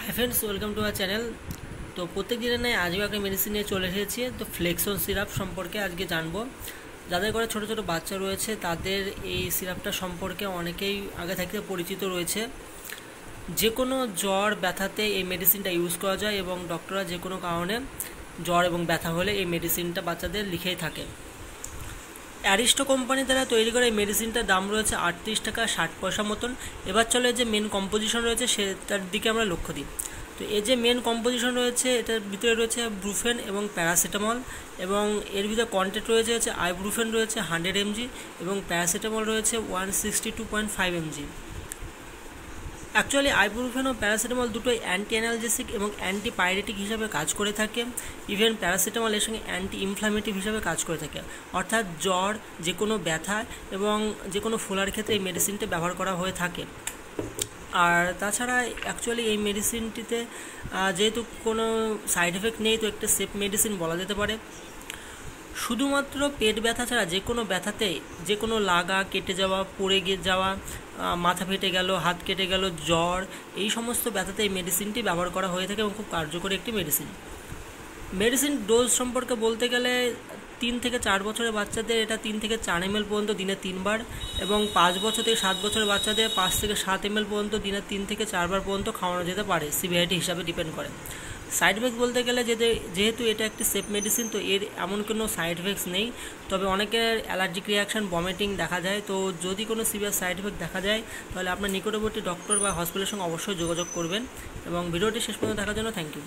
High friends welcome to our channel. तो प्रत्येक दिन नहीं आज एक मेडिसिन নিয়ে চলে এসেছি। তো ফ্লেক্সন সিরাপ সম্পর্কে আজকে জানবো। যাদের ঘরে ছোট ছোট বাচ্চা রয়েছে তাদের এই সিরাপটা সম্পর্কে অনেকেই আগে থেকে পরিচিত রয়েছে। যে কোনো জ্বর ব্যথাতে এই মেডিসিনটা ইউজ করা যায় এবং ডক্টররা যে কোনো কারণে জ্বর এবং ব্যথা হলে এই মেডিসিনটা বাচ্চাদের লিখেই থাকে। অ্যারিস্টো কোম্পানি দ্বারা তৈরি করা এই মেডিসিনটার দাম রয়েছে 38 টাকা 60 পয়সা মতন। এবার চলে যে মেন কম্পোজিশন রয়েছে সেটার দিকে আমরা লক্ষ্য দিই। তো এই যে মেন কম্পোজিশন রয়েছে এটার ভিতরে রয়েছে ব্রুফেন এবং প্যারাসিটামল, এবং এর ভিতরে কন্টেন্ট রয়েছে আইব্রুফেন রয়েছে 100 mg এবং প্যারাসিটামল রয়েছে 162.5 mg। অ্যাকচুয়ালি আইব্রুফেন ও প্যারাসিটামল দুটোই অ্যান্টি অ্যানালজেসিক এবং অ্যান্টিপাইরেটিক হিসাবে কাজ করে থাকে। ইভেন প্যারাসিটামল এর সঙ্গে অ্যান্টি ইনফ্লামেটিভ হিসাবে কাজ করে থাকে, অর্থাৎ জ্বর, যে কোনো ব্যথা এবং যে কোনো ফোলার ক্ষেত্রে এই মেডিসিনটা ব্যবহার করা হয়ে থাকে। আর তাছাড়া অ্যাকচুয়ালি এই মেডিসিনটিতে যেহেতু কোনো সাইড এফেক্ট নেই, তো একটা সেফ মেডিসিন বলা যেতে পারে। শুধুমাত্র পেট ব্যথা ছাড়া যে কোনো ব্যথাতেই, যে কোনো লাগা, কেটে যাওয়া, পড়ে গিয়ে যাওয়া, মাথা ফেটে গেল, হাত কেটে গেল, জ্বর, এই সমস্ত ব্যথাতে এই মেডিসিনটি ব্যবহার করা হয়ে থাকে এবং খুব কার্যকরী একটি মেডিসিন। ডোজ সম্পর্কে বলতে গেলে 3 থেকে 4 বছরের বাচ্চাদের এটা 3 থেকে 4 ml পর্যন্ত দিনে 3 বার, এবং 5 বছর থেকে 7 বছরের বাচ্চাদের 5 থেকে 7 ml পর্যন্ত দিনে 3 থেকে 4 বার পর্যন্ত খাওয়ানো যেতে পারে। সিভিয়ারিটি হিসাবে ডিপেন্ড করে। সাইড এফেক্টস বলতে গেলে যেহেতু এটা একটি সেফ মেডিসিন, তো এর এমন কোনো সাইড এফেক্টস নেই। তবে অনেকের অ্যালার্জিক রিয়াকশান, ভমিটিং দেখা যায়। তো যদি কোনো সিভিয়ার সাইড এফেক্ট দেখা যায় তাহলে আপনার নিকটবর্তী ডক্টর বা হসপিটালের সঙ্গে অবশ্যই যোগাযোগ করবেন। এবং ভিডিওটি শেষ পর্যন্ত দেখার জন্য থ্যাংক ইউ।